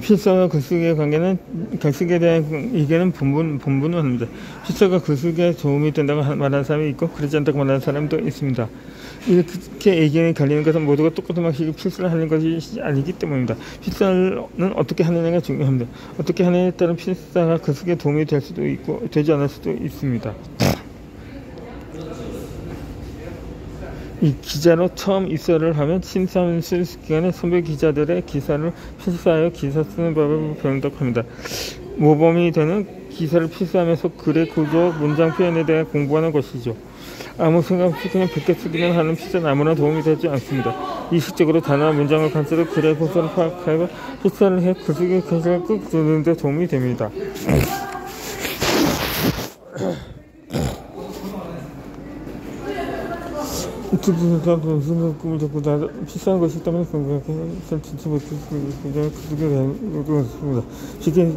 필사와 글쓰기의 관계는 글쓰기에 대한 이견은 본분합니다. 필사가 글쓰기에 도움이 된다고 말하는 사람이 있고 그렇지 않다고 말하는 사람도 있습니다. 이렇게 의견이 갈리는 것은 모두가 똑같은 방식으로 필사를 하는 것이 아니기 때문입니다. 필사는 어떻게 하느냐가 중요합니다. 어떻게 하느냐에 따른 필사가 글쓰기에 도움이 될 수도 있고 되지 않을 수도 있습니다. 이 기자로 처음 입사를 하면 심사위원 기간에 선배 기자들의 기사를 필사하여 기사 쓰는 법을 배운다고 합니다. 모범이 되는 기사를 필사하면서 글의 구조, 문장 표현에 대해 공부하는 것이죠. 아무 생각 없이 그냥 베껴 쓰기만 하는 필사는 아무나 도움이 되지 않습니다. 의식적으로 단어와 문장을 관찰해 글의 구조를 파악하여 필사를 해 글쓰기 기사를 꾹 누르는 데 도움이 됩니다. 특수가 무슨 꿈을 잡고 필사한 것이 있다면 생각해 설치지 못했습니다. 그게 되었습니다. 쉽게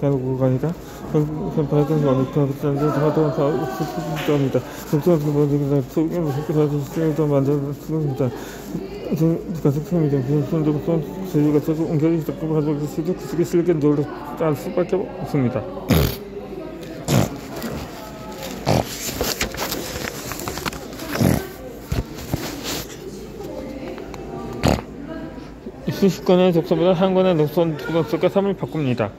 가고 가니까 밝은 원리가 비싼데 하도 없습니다. 독서는 모두가 속에 무슨 시스템도 만들었습니다. 가족입니다. 손도 저희가 저도 옮겨지 잡고 하도록 해도 그게 쓸게 놀러 갈 수밖에 없습니다. 수십 권의 독서보다 한 권의 독서가 삶을 바꿉니다.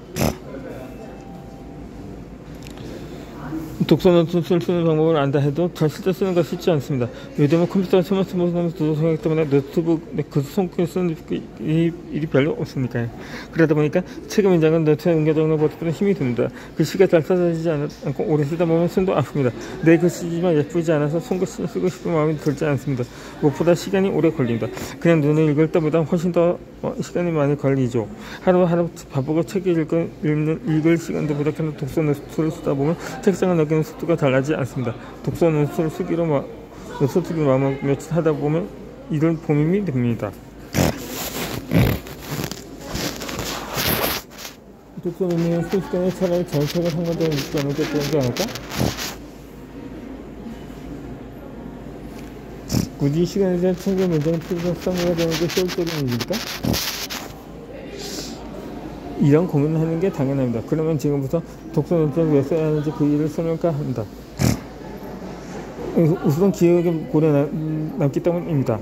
독서 노트를 쓰는 방법을 안다 해도 실제 쓰는 것이 쉽지 않습니다. 요즘은 컴퓨터와 스마트폰을 도서하기 때문에 노트북, 그 손글에 쓰는 일이 별로 없으니까요. 그러다 보니까 책의 문장은 노트에 옮겨 적는 것보다 힘이 듭니다. 글씨가 잘 써지지 않고 오래 쓰다 보면 손도 아픕니다. 내 글씨지만 예쁘지 않아서 손글씨 쓰고 싶은 마음이 들지 않습니다. 무엇보다 시간이 오래 걸립니다. 그냥 눈을 읽을 때보다 훨씬 더 시간이 많이 걸리죠. 하루하루 바쁘고 책을 읽을 시간도 부족한 독서 노트를 쓰다 보면 책장을 넘기는 속도가 달라지지 않습니다. 독서 노트를 쓰기로 마음을 며칠 하다 보면 이런 고민이 됩니다. 독서 노트는 순식간에 차라리 전책을 한 권도 읽지 않을 때 되지 않을까? 굳이 시간에 대한 책의 문장을 풀어서 써내야 되는 게 효율적인 일입니까? 이런 고민을 하는 게 당연합니다. 그러면 지금부터 독서 노트를 왜 써야 하는지 그 일을 설명할까 합니다. 우선 기억에 오래 남기 때문입니다.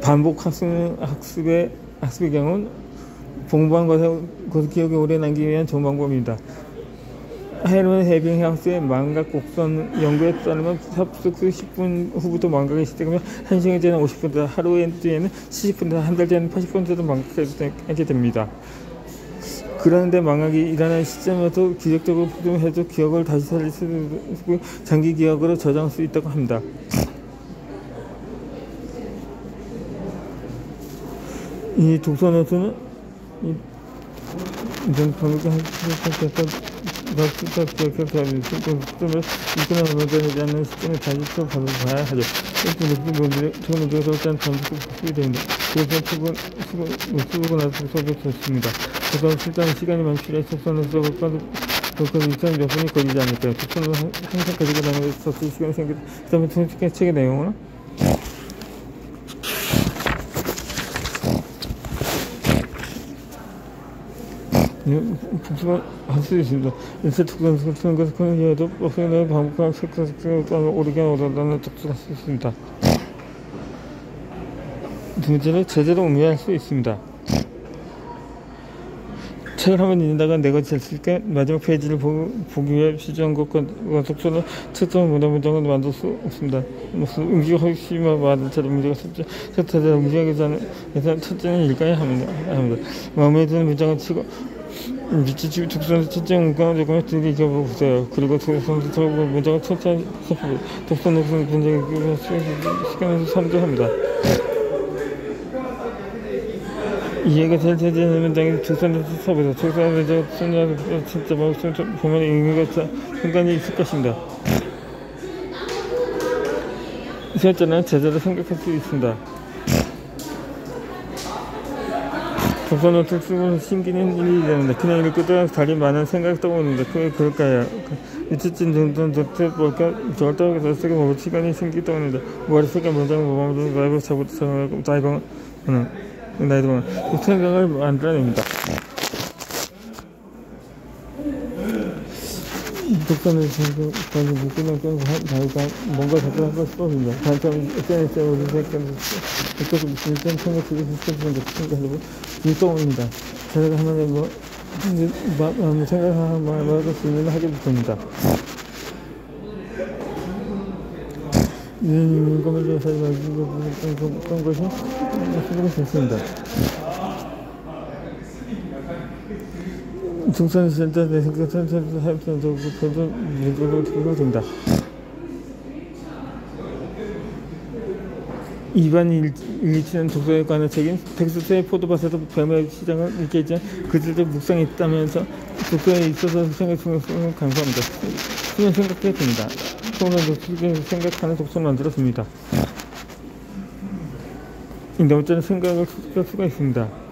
반복 학습의 경우는 공부한 것을 기억에 오래 남기기 위한 좋은 방법입니다. 헤르먼 헤빙하우스의 망각 곡선 연구에 따르면 합숙 10분 후부터 망각이 시작하면 1시간 뒤에는 50%, 하루 뒤에는 70%, 한 달 뒤에는 80%도 망각하게 됩니다. 그런데 망각이 일어나는 시점에도 기적적으로 부정해도 기억을 다시 살릴 수 있고 장기 기억으로 저장할 수 있다고 합니다. 이 독서 노트는 이전 방금 이거나 문제되지 않는 시점에 다시 또 봐야 하죠. 좋은 문제에서 일단 전부터 쓰게 됩니다. 그래서 쓰고 나서 독서가 좋습니다. 독서는 실제로 시간이 많이 필요해서 독서는 일단 몇 분이 걸리지 않을까요? 독서는 항상 가지고 다니면서 쓸 시간이 생기다. 그 다음에 솔직히 책의 내용은 독서가 할 수 있습니다. 일체 독서를 쓰는 것을 큰 이유도 버스의 반복한 색깔을 오르게 얻어가는 독서가 할 수 있습니다. 두 번째는 제대로 응용할 수 있습니다. 책을 한번 읽는다가 내가 됐을까 마지막 페이지를 보기 위해 필요한 것과 독서는 특정한 문장을 만들 수 없습니다. 무슨 응기허시마 말처럼 문제가 첫째로 응기하기 전에 첫째는 읽어야 합니다. 마음에 드는 문장을 치고 미치지 독서는 첫째 문장을 조금씩 읽어보세요. 그리고 독서 문장을 천천히 써보세요. 독서 노트는 문장을 시간에서 참조합니다. 이해가 잘 되지 않는 문장이 독서노트 써보세요. 독서노트 쓰는 진짜 보면 의미가 순간이 있을 것입니다. 셋째는 제대로 생각할 수 있습니다. 독서노트를 쓰고 신기는 일이 일어납니다. 그냥 읽고도 달리 많은 생각이 떠오릅니다. 그럴까요? 이틀쯤 정도 노트 볼까 저걸 떠오르게 쓰고 먹을 시간이 생기기 떠오릅니다. 머릿속에 문장을 모방하고 라이브 잡고 나이방 생각을 만들어냅니다. 독서는 묶으면 뭔가 작성을 하고 싶어집니다. 단점 SNS에 오는 생각은 독서를 무슨 생각 속에 시스템을 생각하려고 떠오릅니다. 제가 하나는 생각을 말할 수 있는 하게 됩니다. 이것을 위해서 어떤 것이 생각이 됐습니다. 중산센터 내 생각센터 하면서 별도 됩니다. 이반 일치는 독서에 관한 책인 텍스트의 포도밭에서 뱀의 시장을 읽게 그들도 묵상이 있다면서 독서에 있어서 생각 중에서는 감사합니다. 수면 생각해 됩니다. 또는 독서에 생각하는 독서를 만들었습니다. 너무처럼 생각을 할 수가 있습니다.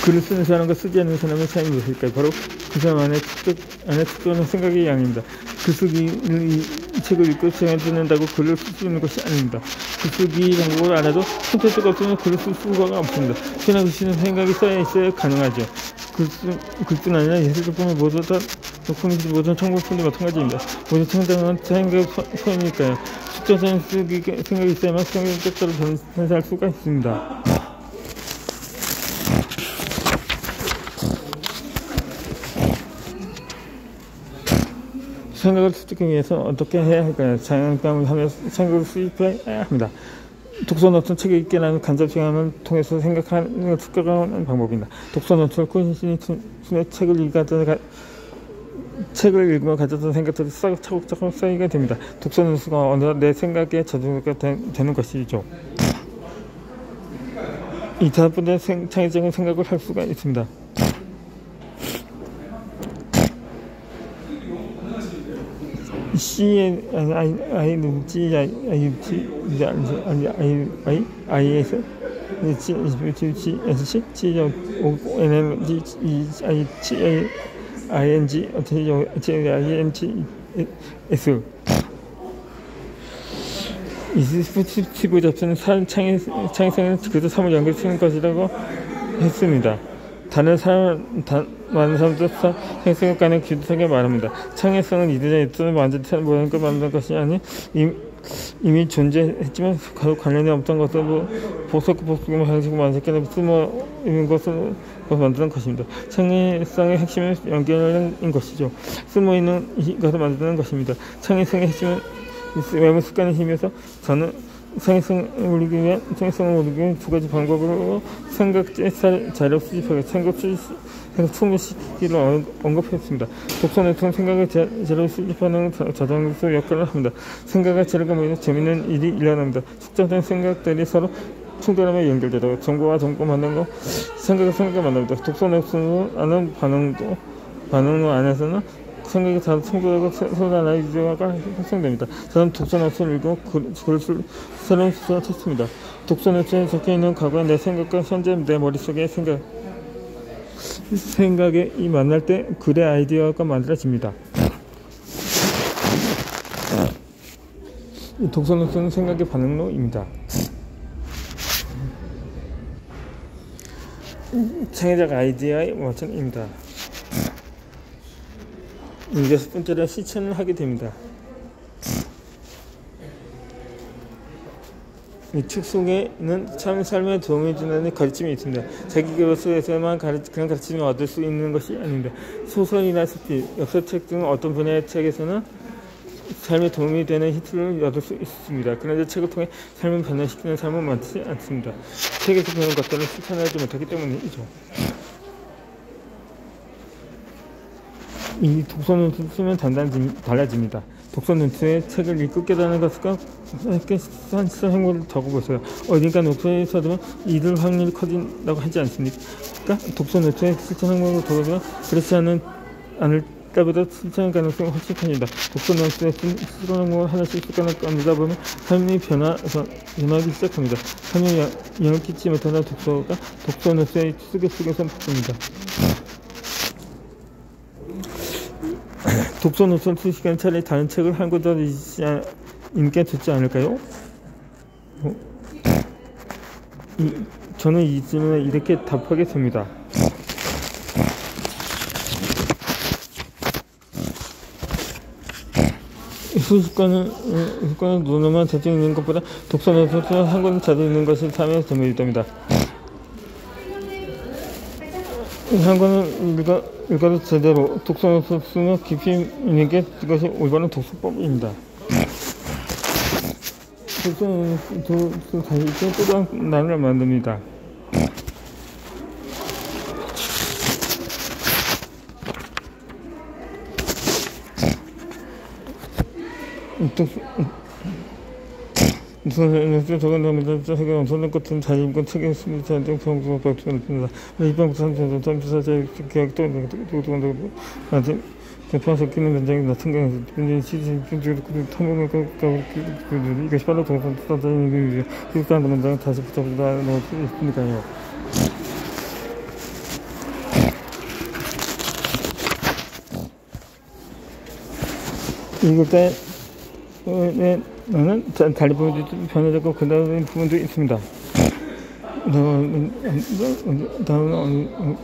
글을 쓰는 사람과 쓰지 않는 사람의 차이는 무엇일까요? 바로 그 사람 안에 특별한 생각의 양입니다. 글쓰기를 이 책을 읽고 시간을 듣는다고 글을 쓸 수 있는 것이 아닙니다. 글쓰기 방법을 알아도 콘텐츠가 없으면 글을 쓸 수가 없습니다. 그러나 글쓰는 생각이 쌓여 있어야 가능하죠. 글뿐 아니라 예술작품의 모든 작품이지 모든 창작품도 마찬가지입니다. 모든 창작은 생각의 소임이니까요. 숙제자는 생각이 있어야만 생각의 뜻대로 전달할 수가 있습니다. 생각을 수집하기 위해서 어떻게 해야 할까요? 자연감을 하면서 생각을 수집해야 합니다. 독서노트는 책을 읽게 하는 간접 시간을 통해서 생각하는 걸 습관화하는 방법입니다. 독서노트를 꾸준히 책을 읽으며 가졌던 생각들이 차곡차곡 쌓이게 됩니다. 독서노트가 어느덧 내 생각에 저장되게 되는 것이죠. 이 다음번에 창의적인 생각을 할 수가 있습니다. 이 스티브 잡스는 창의성을 그저 삶을 연결시키는 것이라고 했습니다. 많은 사람들 창의성에 관한 규칙하게 말합니다. 창의성은 이들의 입술을 완전히 모양을 만드는 것이 아닌 이미 존재했지만 관련이 없던 것을 복속을 방식으로 만들게 쓸모 있는 것을 만드는 것입니다. 창의성의 핵심은 연결인 것이죠. 쓸모 있는 것을 만드는 것입니다. 창의성의 핵심은 외모 습관의 힘에서 저는 창의성을 올리기 위한 두 가지 방법으로 생각제 자료 수집하기, 생각 충분시키기를 언급했습니다. 독서노트는 생각의 자료 수집하는 저장소 역할을 합니다. 생각의 자료가 모이는 재미있는 일이 일어납니다. 숙제된 생각들이 서로 충돌하며 연결되고 정보와 정보 만나고 생각을 만납니다. 독서노트는 아는 반응 안에서는 생각이 다 충돌하고 새로운 아이디어가 생성됩니다. 저는 독서노트를 읽고 글을 새로운 수를 찾습니다. 독서노트에 적혀있는 과거의 내 생각과 현재 내 머릿속의 생각에 만날 때 글의 아이디어가 만들어집니다. 독서노트는 생각의 반응로입니다. 창의적 아이디어의 원천입니다. 6번째로 실천을 하게 됩니다. 이 책 속에는 삶에 도움이 주는 가르침이 있습니다. 자기 교수에서만 그런 가르침을 얻을 수 있는 것이 아닙니다. 소설이나 스피, 역사책 등 어떤 분야의 책에서는 삶에 도움이 되는 힌트를 얻을 수 있습니다. 그런데 책을 통해 삶을 변화시키는 삶은 많지 않습니다. 책에서 배운 것들을 실천하지 못하기 때문이죠. 이 독서노트를 쓰면 달라집니다. 독서노트에 책을 읽고 깨닫는 것과 행동을 적어보세요. 어딘가 노트에 써두면 잊을 확률이 커진다고 하지 않습니까? 독서노트에 실천 행동을 적어두면 그렇지 않을 때보다 실천할 가능성이 훨씬 커집니다. 독서 노트에 쓰는 걸 하나씩 습관을 꺼내다 보면 삶이 변하기 시작합니다. 삶에 영향을 끼치지 못하는 독서가 독서 노트의 속에서 바뀝니다. 독서 노트를 쓸 시간 차라리 다른 책을 한 권 더 읽는 게 좋지 않을까요? 저는 이 질문에 이렇게 답하겠습니다. 습관을 눈으로만 대충 읽는 것보다 독서 노트를 한 권 자주 읽는 것이 삶의 전부입니다. 한 권을 읽어도 제대로 독서 노트를 쓰며 깊이 읽는 게 그것이 올바른 독서법입니다. 독서 노트를 다시 읽고 또다른 나를 만듭니다. 우선 적어놓으면서 세계 엄청난 것들은 잘 읽은 책에 있습니다. 전쟁 평소 박수입니다. 이번 부산에서 전투사제 계약도 아직 대표한 섞이는 면장이 같은 경우는 분명히 시즌 탐험을 이것이 바로 동산사자의 기록하는 면장을 다시 붙여보다 넣을 수 있으니까요. 읽을 때 나는 달리 보여주지 변화되고 그다음에 부분도 있습니다. 다음은